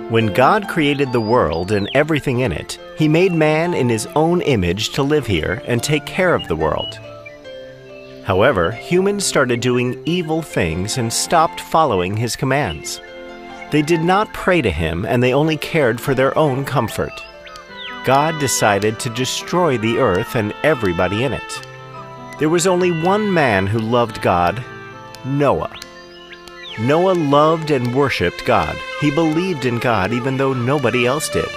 When God created the world and everything in it, He made man in His own image to live here and take care of the world. However, humans started doing evil things and stopped following His commands. They did not pray to Him, and they only cared for their own comfort. God decided to destroy the earth and everybody in it. There was only one man who loved God, Noah. Noah loved and worshipped God. He believed in God even though nobody else did.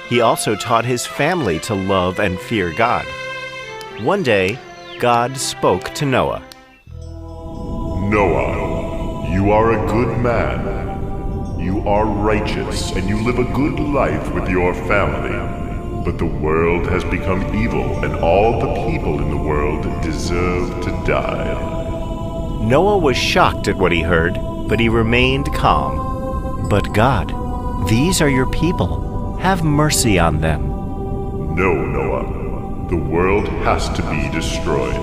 He also taught his family to love and fear God. One day, God spoke to Noah. Noah, you are a good man. You are righteous and you live a good life with your family. But the world has become evil and all the people in the world deserve to die. Noah was shocked at what he heard, but he remained calm. But God, these are your people. Have mercy on them. No, Noah. The world has to be destroyed.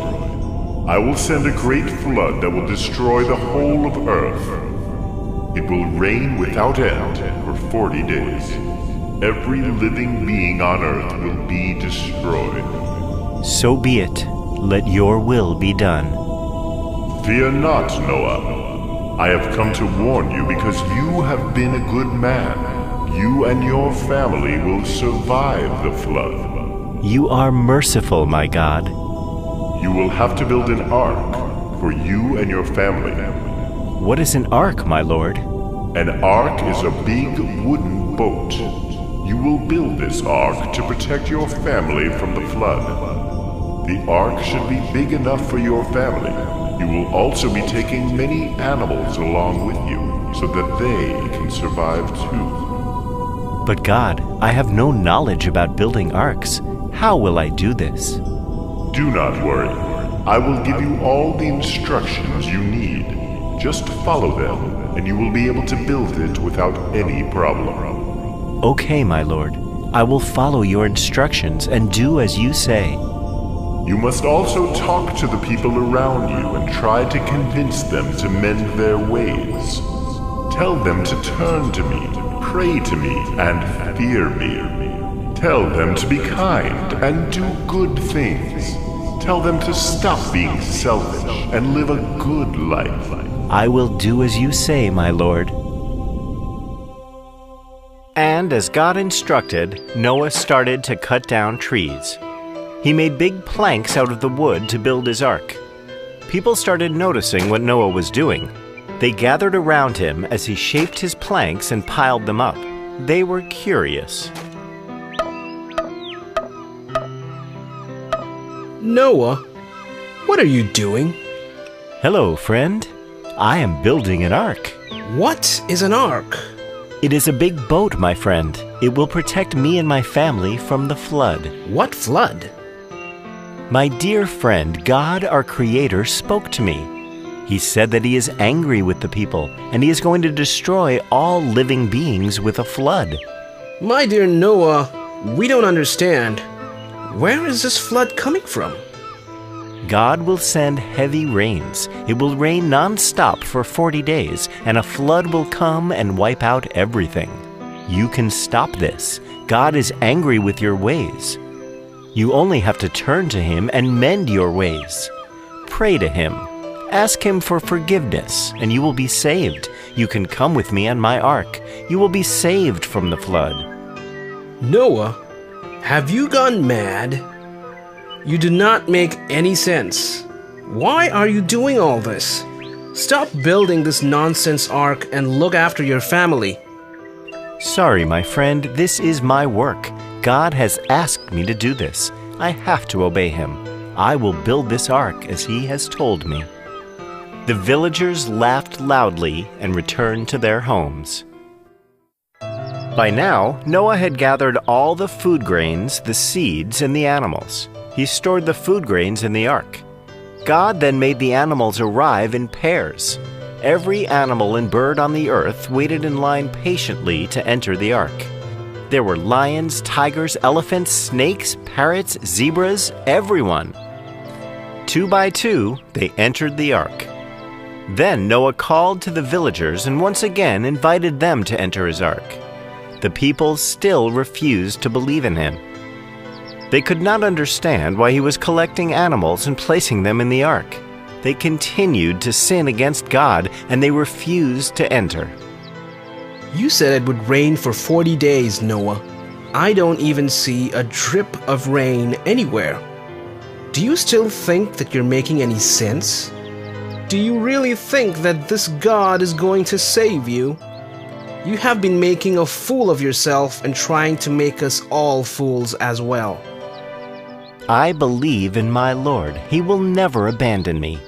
I will send a great flood that will destroy the whole of earth. It will rain without end for 40 days. Every living being on earth will be destroyed. So be it. Let your will be done. Fear not, Noah. I have come to warn you because you have been a good man. You and your family will survive the flood. You are merciful, my God. You will have to build an ark for you and your family. What is an ark, my lord? An ark is a big wooden boat. You will build this ark to protect your family from the flood. The ark should be big enough for your family. You will also be taking many animals along with you so that they can survive too. But God, I have no knowledge about building arks. How will I do this? Do not worry. I will give you all the instructions you need. Just follow them, and you will be able to build it without any problem. Okay, my lord. I will follow your instructions and do as you say. You must also talk to the people around you and try to convince them to mend their ways. Tell them to turn to me, pray to me, and fear me. Tell them to be kind and do good things. Tell them to stop being selfish and live a good life. I will do as you say, my lord. And as God instructed, Noah started to cut down trees. He made big planks out of the wood to build his ark. People started noticing what Noah was doing. They gathered around him as he shaped his planks and piled them up. They were curious. Noah, what are you doing? Hello, friend. I am building an ark. What is an ark? It is a big boat, my friend. It will protect me and my family from the flood. What flood? My dear friend, God, our Creator, spoke to me. He said that He is angry with the people, and He is going to destroy all living beings with a flood. My dear Noah, we don't understand. Where is this flood coming from? God will send heavy rains. It will rain non-stop for 40 days, and a flood will come and wipe out everything. You can stop this. God is angry with your ways. You only have to turn to Him and mend your ways. Pray to Him. Ask Him for forgiveness, and you will be saved. You can come with me on my ark. You will be saved from the flood. Noah, have you gone mad? You do not make any sense. Why are you doing all this? Stop building this nonsense ark and look after your family. Sorry, my friend, this is my work. God has asked me to do this. I have to obey Him. I will build this ark as He has told me. The villagers laughed loudly and returned to their homes. By now, Noah had gathered all the food grains, the seeds, and the animals. He stored the food grains in the ark. God then made the animals arrive in pairs. Every animal and bird on the earth waited in line patiently to enter the ark. There were lions, tigers, elephants, snakes, parrots, zebras, everyone. 2 by 2, they entered the ark. Then Noah called to the villagers and once again invited them to enter his ark. The people still refused to believe in him. They could not understand why he was collecting animals and placing them in the ark. They continued to sin against God and they refused to enter. You said it would rain for 40 days, Noah. I don't even see a drip of rain anywhere. Do you still think that you're making any sense? Do you really think that this God is going to save you? You have been making a fool of yourself and trying to make us all fools as well. I believe in my Lord. He will never abandon me.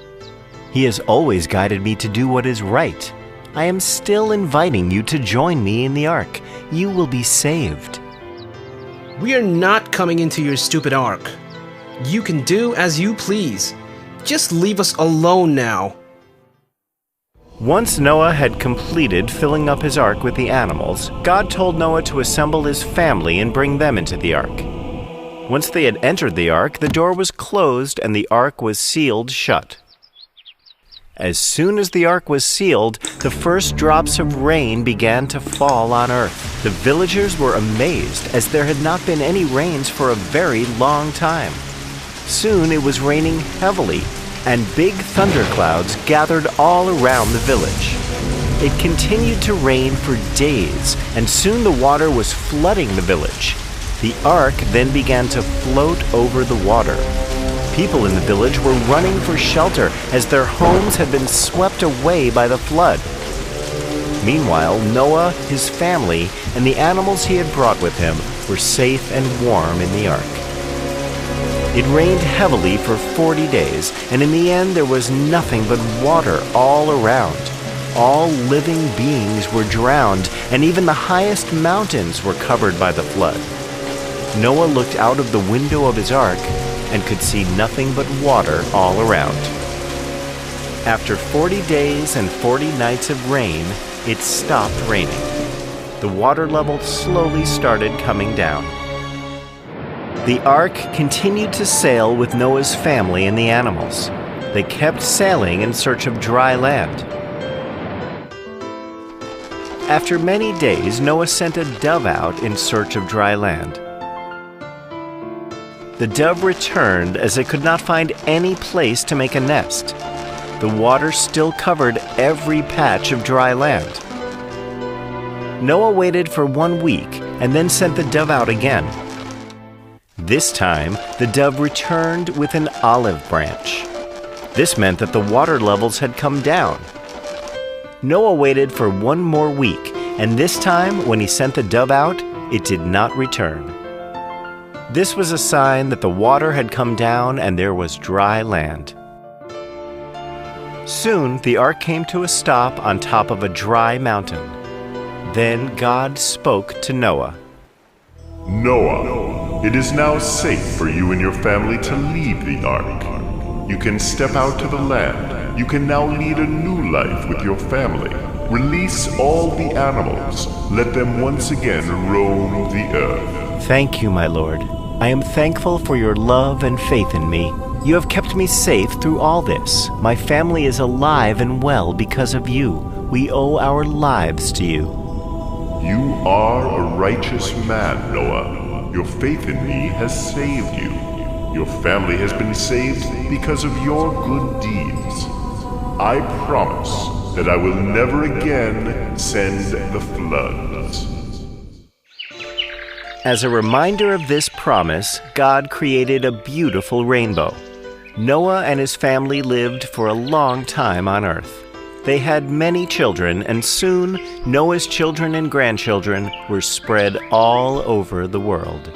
He has always guided me to do what is right. I am still inviting you to join me in the ark. You will be saved. We are not coming into your stupid ark. You can do as you please. Just leave us alone now. Once Noah had completed filling up his ark with the animals, God told Noah to assemble his family and bring them into the ark. Once they had entered the ark, the door was closed and the ark was sealed shut. As soon as the ark was sealed, the first drops of rain began to fall on earth. The villagers were amazed, as there had not been any rains for a very long time. Soon it was raining heavily, and big thunderclouds gathered all around the village. It continued to rain for days, and soon the water was flooding the village. The ark then began to float over the water. People in the village were running for shelter as their homes had been swept away by the flood. Meanwhile, Noah, his family, and the animals he had brought with him were safe and warm in the ark. It rained heavily for 40 days, and in the end there was nothing but water all around. All living beings were drowned, and even the highest mountains were covered by the flood. Noah looked out of the window of his ark and could see nothing but water all around. After 40 days and 40 nights of rain, it stopped raining. The water level slowly started coming down. The ark continued to sail with Noah's family and the animals. They kept sailing in search of dry land. After many days, Noah sent a dove out in search of dry land. The dove returned as it could not find any place to make a nest. The water still covered every patch of dry land. Noah waited for 1 week and then sent the dove out again. This time, the dove returned with an olive branch. This meant that the water levels had come down. Noah waited for 1 more week, and this time, when he sent the dove out, it did not return. This was a sign that the water had come down and there was dry land. Soon the ark came to a stop on top of a dry mountain. Then God spoke to Noah. Noah, it is now safe for you and your family to leave the ark. You can step out to the land. You can now lead a new life with your family. Release all the animals. Let them once again roam the earth. Thank you, my Lord. I am thankful for your love and faith in me. You have kept me safe through all this. My family is alive and well because of you. We owe our lives to you. You are a righteous man, Noah. Your faith in me has saved you. Your family has been saved because of your good deeds. I promise that I will never again send the floods. As a reminder of this promise, God created a beautiful rainbow. Noah and his family lived for a long time on earth. They had many children, and soon Noah's children and grandchildren were spread all over the world.